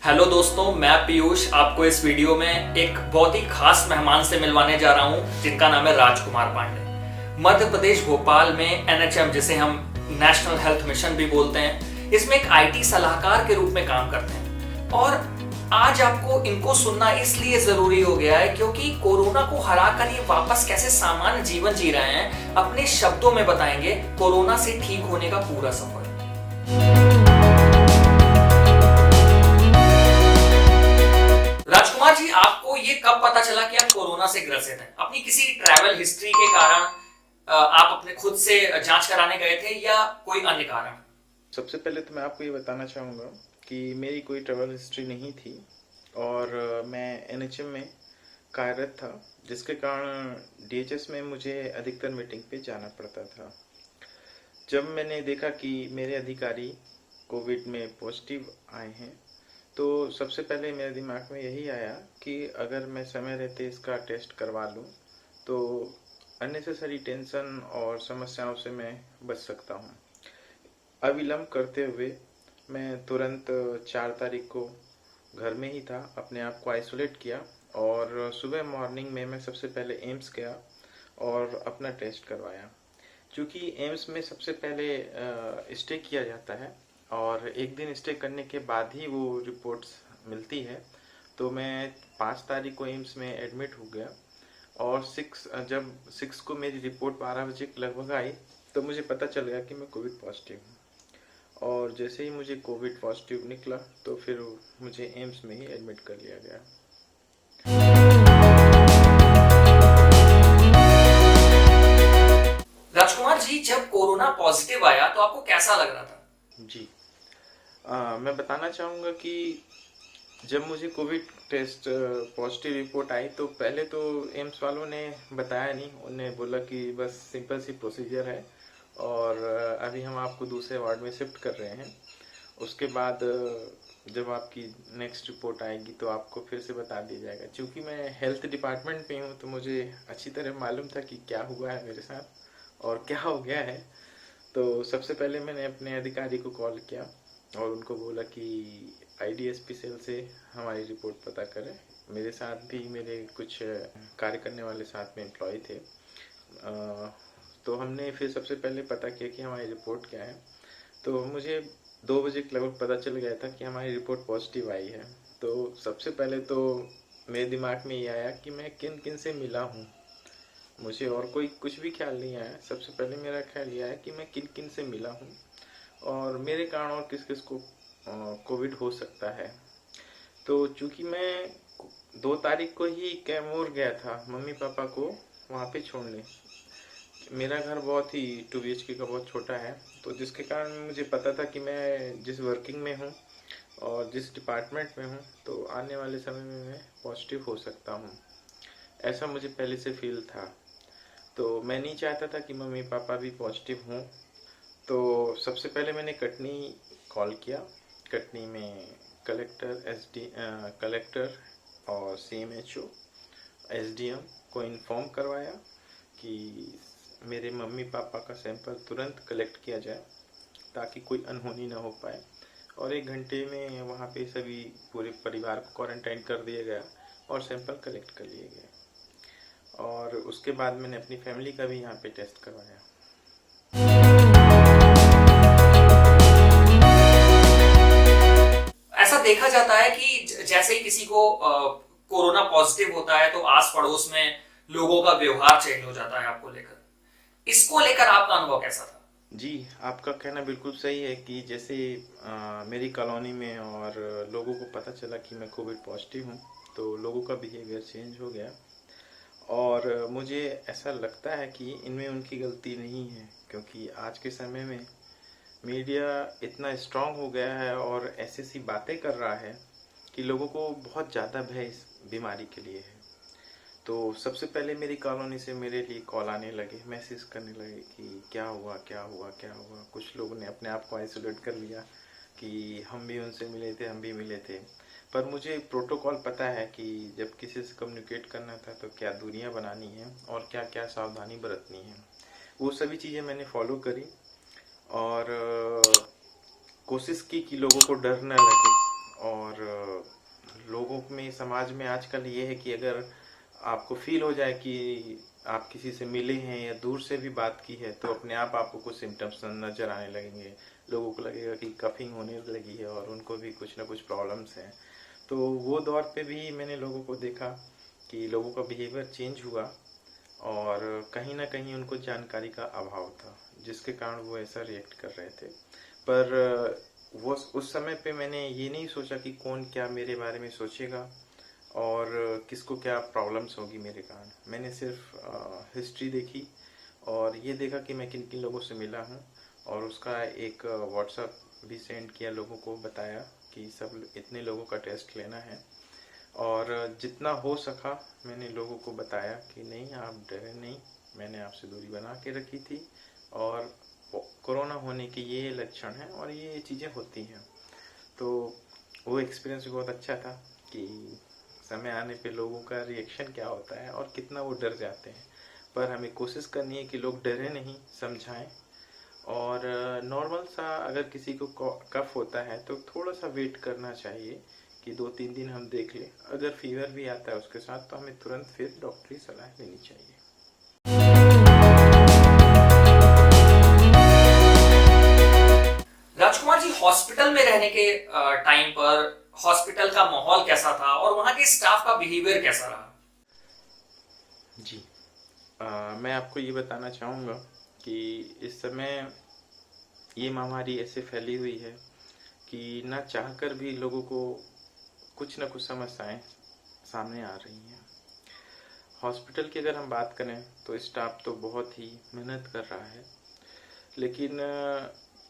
Hello दोस्तों, मैं पीयूष आपको इस वीडियो में एक बहुत ही खास मेहमान से मिलवाने जा रहा हूं जिनका नाम है राजकुमार पांडे। मध्य प्रदेश भोपाल में एनएचएम, जिसे हम नेशनल हेल्थ मिशन भी बोलते हैं, इसमें एक आईटी सलाहकार के रूप में काम करते हैं। और आज आपको इनको सुनना इसलिए जरूरी हो गया है क्योंकि कोरोना को हराकर ये वापस कैसे सामान्य जीवन जी रहे हैं, अपने शब्दों में बताएंगे कोरोना से ठीक होने का पूरा सफर। राजकुमार जी, आपको ये कब पता चला कि आप कोरोना से ग्रसित हैं? अपनी किसी ट्रैवल हिस्ट्री के कारण आप अपने खुद से जांच कराने गए थे या कोई अन्य कारण? सबसे पहले तो मैं आपको ये बताना चाहूँगा कि मेरी कोई ट्रैवल हिस्ट्री नहीं थी और मैं एनएचएम में कार्यरत था, जिसके कारण डीएचएस में मुझे अधिकतर मीटिंग पे जाना पड़ता था। जब मैंने देखा कि मेरे अधिकारी कोविड में पॉजिटिव आए हैं, तो सबसे पहले मेरे दिमाग में यही आया कि अगर मैं समय रहते इसका टेस्ट करवा लूँ तो अननेसेसरी टेंशन और समस्याओं से मैं बच सकता हूँ। अविलंब करते हुए मैं तुरंत 4 तारीख को घर में ही था, अपने आप को आइसोलेट किया और सुबह मॉर्निंग में मैं सबसे पहले एम्स गया और अपना टेस्ट करवाया। क्योंकि एम्स में सबसे पहले स्टे किया जाता है और एक दिन स्टे करने के बाद ही वो रिपोर्ट्स मिलती है, तो मैं 5 तारीख को एम्स में एडमिट हो गया और जब 6 को मेरी रिपोर्ट 12 बजे के लगभग आई तो मुझे पता चल गया कि मैं कोविड पॉजिटिव हूँ। और जैसे ही मुझे कोविड पॉजिटिव निकला तो फिर मुझे एम्स में ही एडमिट कर लिया गया। राजकुमार जी, जब कोरोना पॉजिटिव आया तो आपको कैसा लग रहा था? जी, मैं बताना चाहूँगा कि जब मुझे कोविड टेस्ट पॉजिटिव रिपोर्ट आई तो पहले तो एम्स वालों ने बताया नहीं, उन्हें बोला कि बस सिंपल सी प्रोसीजर है और अभी हम आपको दूसरे वार्ड में शिफ्ट कर रहे हैं। उसके बाद जब आपकी नेक्स्ट रिपोर्ट आएगी तो आपको फिर से बता दिया जाएगा। क्योंकि मैं हेल्थ डिपार्टमेंट में हूँ तो मुझे अच्छी तरह मालूम था कि क्या हुआ है मेरे साथ और क्या हो गया है। तो सबसे पहले मैंने अपने अधिकारी को कॉल किया और उनको बोला कि आईडीएसपी सेल से हमारी रिपोर्ट पता करें। मेरे साथ भी मेरे कुछ कार्य करने वाले साथ में एम्प्लॉय थे। तो हमने फिर सबसे पहले पता किया कि हमारी रिपोर्ट क्या है। तो मुझे 2 बजे के लगभग पता चल गया था कि हमारी रिपोर्ट पॉजिटिव आई है। तो सबसे पहले तो मेरे दिमाग में ये आया कि मैं किन किन से मिला हूँ। मुझे और कोई कुछ भी ख्याल नहीं आया। सबसे पहले मेरा ख्याल ये आया कि मैं किन किन से मिला हूँ और मेरे कारण और किस किस को कोविड हो सकता है। तो चूँकि मैं 2 तारीख को ही कैमूर गया था मम्मी पापा को वहाँ पे छोड़ने। मेरा घर बहुत ही 2 BHK का बहुत छोटा है, तो जिसके कारण मुझे पता था कि मैं जिस वर्किंग में हूँ और जिस डिपार्टमेंट में हूँ तो आने वाले समय में मैं पॉजिटिव हो सकता हूँ, ऐसा मुझे पहले से फील था। तो मैं नहीं चाहता था कि मम्मी पापा भी पॉजिटिव हों। तो सबसे पहले मैंने कटनी कॉल किया। कटनी में कलेक्टर और CMHO SDM को इन्फॉर्म करवाया कि मेरे मम्मी पापा का सैंपल तुरंत कलेक्ट किया जाए ताकि कोई अनहोनी ना हो पाए। और 1 घंटे में वहाँ पे सभी पूरे परिवार को क्वारंटाइन कर दिया गया और सैंपल कलेक्ट कर लिए गए। और उसके बाद मैंने अपनी फैमिली का भी यहाँ पे टेस्ट करवाया। ऐसा देखा जाता है कि जैसे ही किसी को कोरोना पॉजिटिव होता है तो आस पड़ोस में लोगों का व्यवहार चेंज हो जाता है आपको लेकर। इसको लेकर आपका अनुभव कैसा था? जी, आपका कहना बिल्कुल सही है कि जैसे मेरी कॉलोनी में और लोगों को पता चला कि मैं कोविड पॉजिटिव हूँ तो लोगों का बिहेवियर चेंज हो गया। और मुझे ऐसा लगता है कि इनमें उनकी गलती नहीं है, क्योंकि आज के समय में मीडिया इतना स्ट्रांग हो गया है और ऐसी ऐसी बातें कर रहा है कि लोगों को बहुत ज़्यादा भय इस बीमारी के लिए है। तो सबसे पहले मेरी कॉलोनी से मेरे लिए कॉल आने लगे, मैसेज करने लगे कि क्या हुआ क्या हुआ क्या हुआ। कुछ लोगों ने अपने आप को आइसोलेट कर लिया कि हम भी उनसे मिले थे, हम भी मिले थे। पर मुझे प्रोटोकॉल पता है कि जब किसी से कम्युनिकेट करना था तो क्या दूरियां बनानी है और क्या क्या सावधानी बरतनी है। वो सभी चीज़ें मैंने फॉलो करी और कोशिश की कि लोगों को डर न लगे और लोगों में समाज में आजकल ये है कि अगर आपको फील हो जाए कि आप किसी से मिले हैं या दूर से भी बात की है तो अपने आप आपको कुछ सिम्टम्स नज़र आने लगेंगे। लोगों को लगेगा कि कफिंग होने लगी है और उनको भी कुछ ना कुछ प्रॉब्लम्स हैं। तो वो दौर पे भी मैंने लोगों को देखा कि लोगों का बिहेवियर चेंज हुआ और कहीं ना कहीं उनको जानकारी का अभाव था जिसके कारण वो ऐसा रिएक्ट कर रहे थे। पर वो उस समय पे मैंने ये नहीं सोचा कि कौन क्या मेरे बारे में सोचेगा और किसको क्या प्रॉब्लम्स होगी मेरे कारण। मैंने सिर्फ हिस्ट्री देखी और ये देखा कि मैं किन किन लोगों से मिला हूँ और उसका एक व्हाट्सएप भी सेंड किया, लोगों को बताया कि सब इतने लोगों का टेस्ट लेना है। और जितना हो सका मैंने लोगों को बताया कि नहीं आप डरे नहीं, मैंने आपसे दूरी बना के रखी थी और कोरोना होने के ये लक्षण हैं और ये चीज़ें होती हैं। तो वो एक्सपीरियंस भी बहुत अच्छा था कि समय आने पे लोगों का रिएक्शन क्या होता है और कितना वो डर जाते हैं। पर हमें कोशिश करनी है कि लोग डरे नहीं, समझाएं। और नॉर्मल सा अगर किसी को कफ होता है तो थोड़ा सा वेट करना चाहिए कि 2-3 दिन हम देख लें। अगर फीवर भी आता है उसके साथ तो हमें तुरंत फिर डॉक्टरी सलाह लेनी चाहिए। राजकुमार जी, हॉस्पिटल में रहने के टाइम पर हॉस्पिटल का माहौल कैसा था और वहां के स्टाफ का बिहेवियर कैसा रहा? जी, मैं आपको ये बताना चाहूँगा कि इस समय ये महामारी ऐसे फैली हुई है कि ना चाहकर भी लोगों को कुछ ना कुछ समस्याएं सामने आ रही हैं। हॉस्पिटल की अगर हम बात करें तो स्टाफ तो बहुत ही मेहनत कर रहा है, लेकिन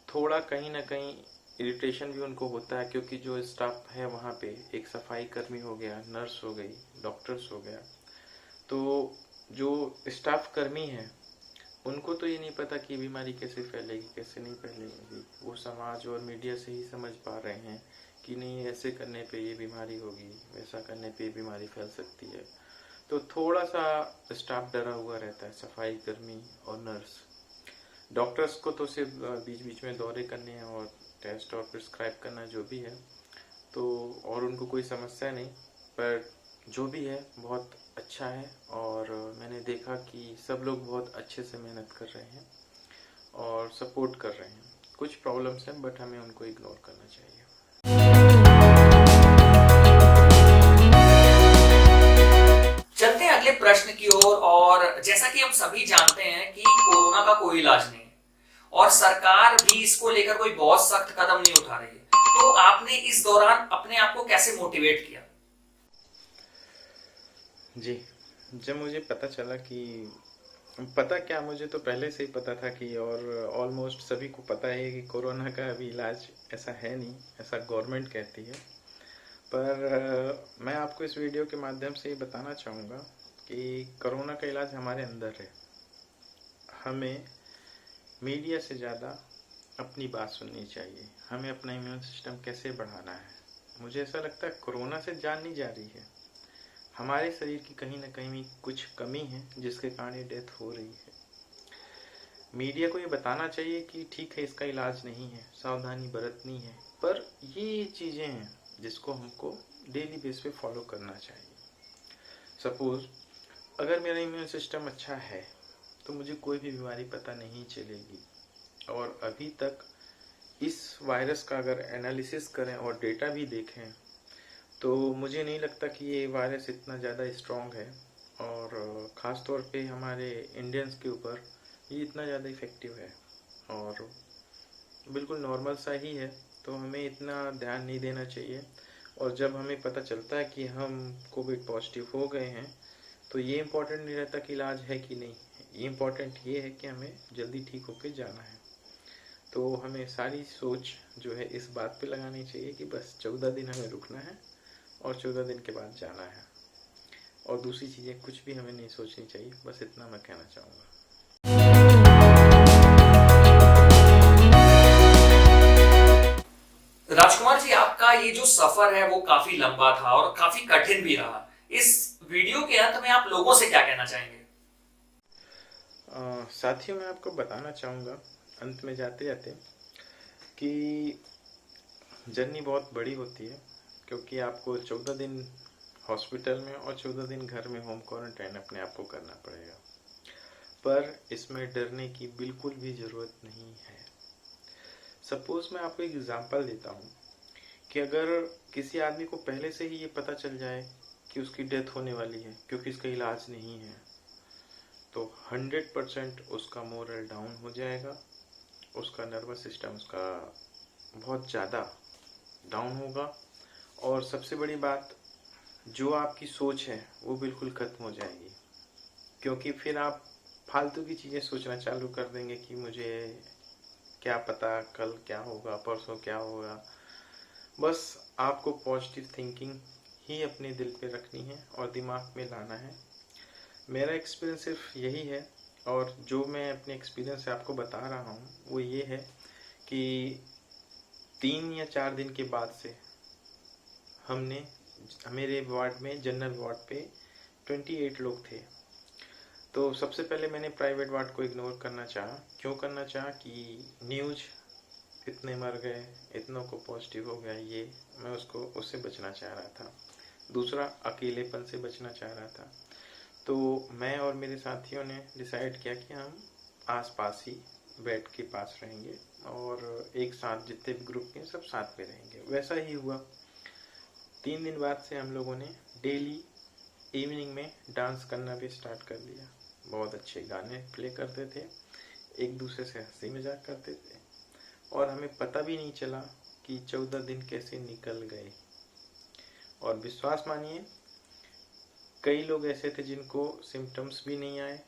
थोड़ा कहीं ना कहीं इरिटेशन भी उनको होता है क्योंकि जो स्टाफ है वहाँ पे एक सफाई कर्मी हो गया, नर्स हो गई, डॉक्टर्स हो गया, तो जो स्टाफ कर्मी है उनको तो ये नहीं पता कि बीमारी कैसे फैलेगी कैसे नहीं फैलेगी। वो समाज और मीडिया से ही समझ पा रहे हैं कि नहीं ऐसे करने पे ये बीमारी होगी, वैसा करने पे ये बीमारी फैल सकती है। तो थोड़ा सा स्टाफ डरा हुआ रहता है, सफाई कर्मी और नर्स। डॉक्टर्स को तो सिर्फ बीच बीच में दौरे करने हैं और टेस्ट और प्रिस्क्राइब करना जो भी है, तो और उनको कोई समस्या नहीं। पर जो भी है बहुत अच्छा है और मैंने देखा कि सब लोग बहुत अच्छे से मेहनत कर रहे हैं और सपोर्ट कर रहे हैं। कुछ प्रॉब्लम्स हैं बट हमें उनको इग्नोर करना चाहिए। चलते हैं अगले प्रश्न की ओर। और जैसा कि हम सभी जानते हैं कि कोरोना का कोई इलाज नहीं है और सरकार भी इसको लेकर कोई बहुत सख्त कदम नहीं उठा रही है, तो आपने इस दौरान अपने आप को कैसे मोटिवेट किया? जी, जब मुझे पता चला कि पता क्या, मुझे तो पहले से ही पता था कि और ऑलमोस्ट सभी को पता है कि कोरोना का अभी इलाज ऐसा है नहीं, ऐसा गवर्नमेंट कहती है। पर मैं आपको इस वीडियो के माध्यम से ये बताना चाहूँगा कि कोरोना का इलाज हमारे अंदर है। हमें मीडिया से ज़्यादा अपनी बात सुननी चाहिए, हमें अपना इम्यून सिस्टम कैसे बढ़ाना है। मुझे ऐसा लगता है कोरोना से जान नहीं जा रही है, हमारे शरीर की कहीं ना कहीं कुछ कमी है जिसके कारण ये डेथ हो रही है। मीडिया को ये बताना चाहिए कि ठीक है इसका इलाज नहीं है, सावधानी बरतनी है, पर ये चीज़ें हैं जिसको हमको डेली बेस पे फॉलो करना चाहिए। सपोज अगर मेरा इम्यून सिस्टम अच्छा है तो मुझे कोई भी बीमारी पता नहीं चलेगी। और अभी तक इस वायरस का अगर एनालिसिस करें और डेटा भी देखें तो मुझे नहीं लगता कि ये वायरस इतना ज़्यादा स्ट्रॉन्ग है और ख़ास तौर पे हमारे इंडियंस के ऊपर ये इतना ज़्यादा इफ़ेक्टिव है और बिल्कुल नॉर्मल सा ही है। तो हमें इतना ध्यान नहीं देना चाहिए। और जब हमें पता चलता है कि हम कोविड पॉजिटिव हो गए हैं तो ये इम्पोर्टेंट नहीं रहता कि इलाज है कि नहीं, ये इम्पोर्टेंट ये है कि हमें जल्दी ठीक होके जाना है। तो हमें सारी सोच जो है इस बात पे लगानी चाहिए कि बस 14 दिन हमें रुकना है और 14 दिन के बाद जाना है। और दूसरी चीज़ें कुछ भी हमें नहीं सोचनी चाहिए, बस इतना मैं कहना चाहूँगा। राजकुमार जी, आपका ये जो सफर है वो काफी लंबा था और काफी कठिन भी रहा। इस वीडियो के अंत में आप लोगों से क्या कहना चाहेंगे? साथियों, मैं आपको बताना चाहूँगा अंत में जाते जाते कि जर्नी बहुत बड़ी होती है, क्योंकि आपको 14 दिन हॉस्पिटल में और 14 दिन घर में होम क्वारंटाइन अपने आप को करना पड़ेगा। पर इसमें डरने की बिल्कुल भी ज़रूरत नहीं है। सपोज मैं आपको एक एग्जांपल देता हूँ कि अगर किसी आदमी को पहले से ही ये पता चल जाए कि उसकी डेथ होने वाली है क्योंकि इसका इलाज नहीं है, तो 100% उसका मोरल डाउन हो जाएगा, उसका नर्वस सिस्टम उसका बहुत ज़्यादा डाउन होगा, और सबसे बड़ी बात, जो आपकी सोच है वो बिल्कुल ख़त्म हो जाएगी, क्योंकि फिर आप फालतू की चीज़ें सोचना चालू कर देंगे कि मुझे क्या पता कल क्या होगा, परसों क्या होगा। बस आपको पॉजिटिव थिंकिंग ही अपने दिल पे रखनी है और दिमाग में लाना है। मेरा एक्सपीरियंस सिर्फ यही है, और जो मैं अपने एक्सपीरियंस से आपको बता रहा हूँ वो ये है कि 3 या 4 दिन के बाद से हमने मेरे वार्ड में, जनरल वार्ड पे 28 लोग थे। तो सबसे पहले मैंने प्राइवेट वार्ड को इग्नोर करना चाहा। क्यों करना चाहा कि न्यूज़ इतने मर गए, इतनों को पॉजिटिव हो गया, ये मैं उससे बचना चाह रहा था। दूसरा, अकेलेपन से बचना चाह रहा था। तो मैं और मेरे साथियों ने डिसाइड किया कि हम आसपास ही बेड के पास रहेंगे और एक साथ जितने भी ग्रुप हैं सब साथ में रहेंगे। वैसा ही हुआ। 3 दिन बाद से हम लोगों ने डेली इवनिंग में डांस करना भी स्टार्ट कर दिया। बहुत अच्छे गाने प्ले करते थे, एक दूसरे से हंसी मजाक करते थे, और हमें पता भी नहीं चला कि 14 दिन कैसे निकल गए। और विश्वास मानिए, कई लोग ऐसे थे जिनको सिम्टम्स भी नहीं आए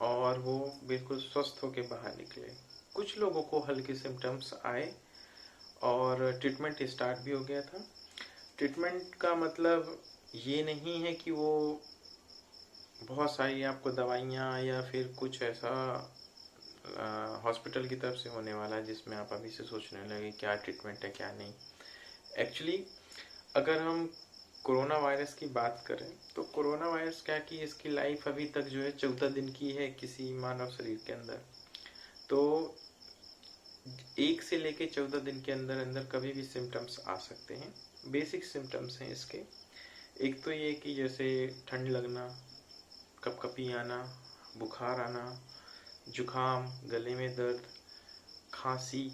और वो बिल्कुल स्वस्थ होकर बाहर निकले। कुछ लोगों को हल्के सिम्टम्स आए और ट्रीटमेंट स्टार्ट भी हो गया था। ट्रीटमेंट का मतलब ये नहीं है कि वो बहुत सारी आपको दवाइयाँ या फिर कुछ ऐसा हॉस्पिटल की तरफ से होने वाला है जिसमें आप अभी से सोचने लगे क्या ट्रीटमेंट है क्या नहीं। एक्चुअली अगर हम कोरोना वायरस की बात करें तो कोरोना वायरस क्या कि इसकी लाइफ अभी तक जो है 14 दिन की है किसी मानव शरीर के अंदर। तो 1 से लेके 14 दिन के अंदर अंदर कभी भी सिम्टम्स आ सकते हैं। बेसिक सिम्टम्स हैं इसके। एक तो ये कि जैसे ठंड लगना, कपकपी आना, बुखार आना, जुखाम, गले में दर्द, खांसी,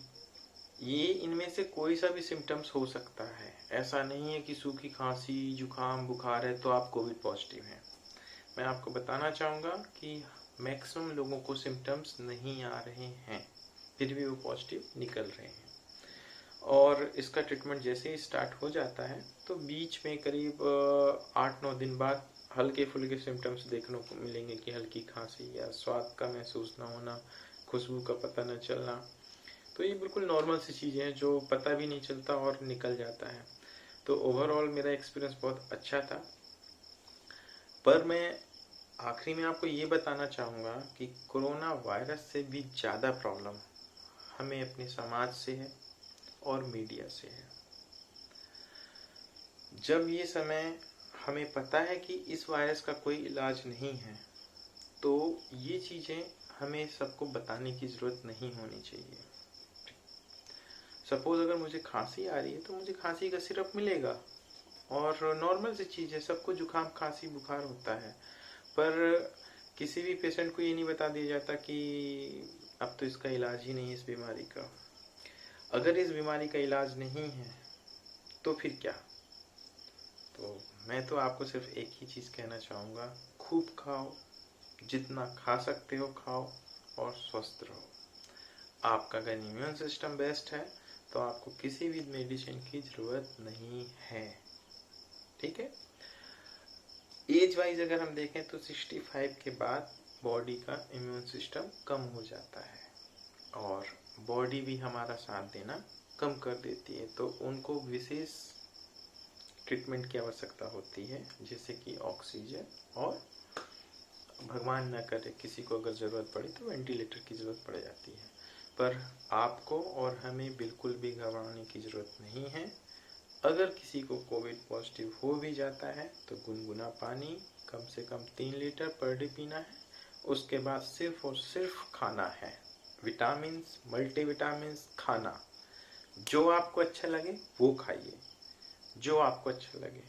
ये इनमें से कोई सा भी सिम्टम्स हो सकता है। ऐसा नहीं है कि सूखी खांसी, जुखाम, बुखार है तो आप कोविड पॉजिटिव हैं। मैं आपको बताना चाहूँगा कि मैक्सिमम लोगों को सिम्टम्स नहीं आ रहे हैं, फिर भी वो पॉजिटिव निकल रहे हैं। और इसका ट्रीटमेंट जैसे ही स्टार्ट हो जाता है तो बीच में करीब 8-9 दिन बाद हल्के फुल्के सिम्टम्स देखने को मिलेंगे कि हल्की खांसी या स्वाद का महसूस ना होना, खुशबू का पता न चलना। तो ये बिल्कुल नॉर्मल सी चीज़ें हैं जो पता भी नहीं चलता और निकल जाता है। तो ओवरऑल मेरा एक्सपीरियंस बहुत अच्छा था। पर मैं आखिरी में आपको ये बताना चाहूँगा कि कोरोना वायरस से भी ज़्यादा प्रॉब्लम हमें अपने समाज से है और मीडिया से है। जब ये समय हमें पता है कि इस वायरस का कोई इलाज नहीं है, तो ये चीज़ें हमें सबको बताने की ज़रूरत नहीं होनी चाहिए। सपोज अगर मुझे खांसी आ रही है तो मुझे खांसी का सिरप मिलेगा और नॉर्मल सी चीज़ है, सबको जुकाम, खांसी, बुखार होता है। पर किसी भी पेशेंट को ये नहीं बता दिया जाता कि अब तो इसका इलाज ही नहीं है इस बीमारी का। अगर इस बीमारी का इलाज नहीं है तो फिर क्या? तो मैं तो आपको सिर्फ एक ही चीज़ कहना चाहूँगा, खूब खाओ, जितना खा सकते हो खाओ और स्वस्थ रहो। आपका अगर इम्यून सिस्टम बेस्ट है तो आपको किसी भी मेडिसिन की ज़रूरत नहीं है। ठीक है। एज वाइज अगर हम देखें तो 65 के बाद बॉडी का इम्यून सिस्टम कम हो जाता है और बॉडी भी हमारा साथ देना कम कर देती है, तो उनको विशेष ट्रीटमेंट की आवश्यकता होती है, जैसे कि ऑक्सीजन और भगवान न करे किसी को अगर ज़रूरत पड़ी तो वेंटिलेटर की ज़रूरत पड़ जाती है। पर आपको और हमें बिल्कुल भी घबराने की ज़रूरत नहीं है। अगर किसी को कोविड पॉजिटिव हो भी जाता है तो गुनगुना पानी कम से कम 3 लीटर पर डे पीना है। उसके बाद सिर्फ और सिर्फ खाना है, मल्टीविटामिन्स खाना। जो आपको अच्छा लगे वो खाइए, जो आपको अच्छा लगे।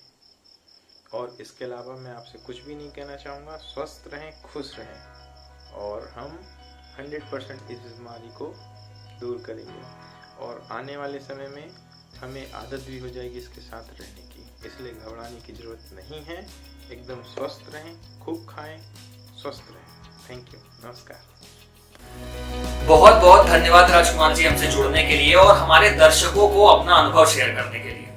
और इसके अलावा मैं आपसे कुछ भी नहीं कहना चाहूँगा। स्वस्थ रहें, खुश रहें और हम 100% इस बीमारी को दूर करेंगे और आने वाले समय में हमें आदत भी हो जाएगी इसके साथ रहने की, इसलिए घबराने की ज़रूरत नहीं है। एकदम स्वस्थ रहें, खूब खाएं, स्वस्थ रहें। थैंक यू, नमस्कार। बहुत बहुत धन्यवाद राजकुमार जी हमसे जुड़ने के लिए और हमारे दर्शकों को अपना अनुभव शेयर करने के लिए।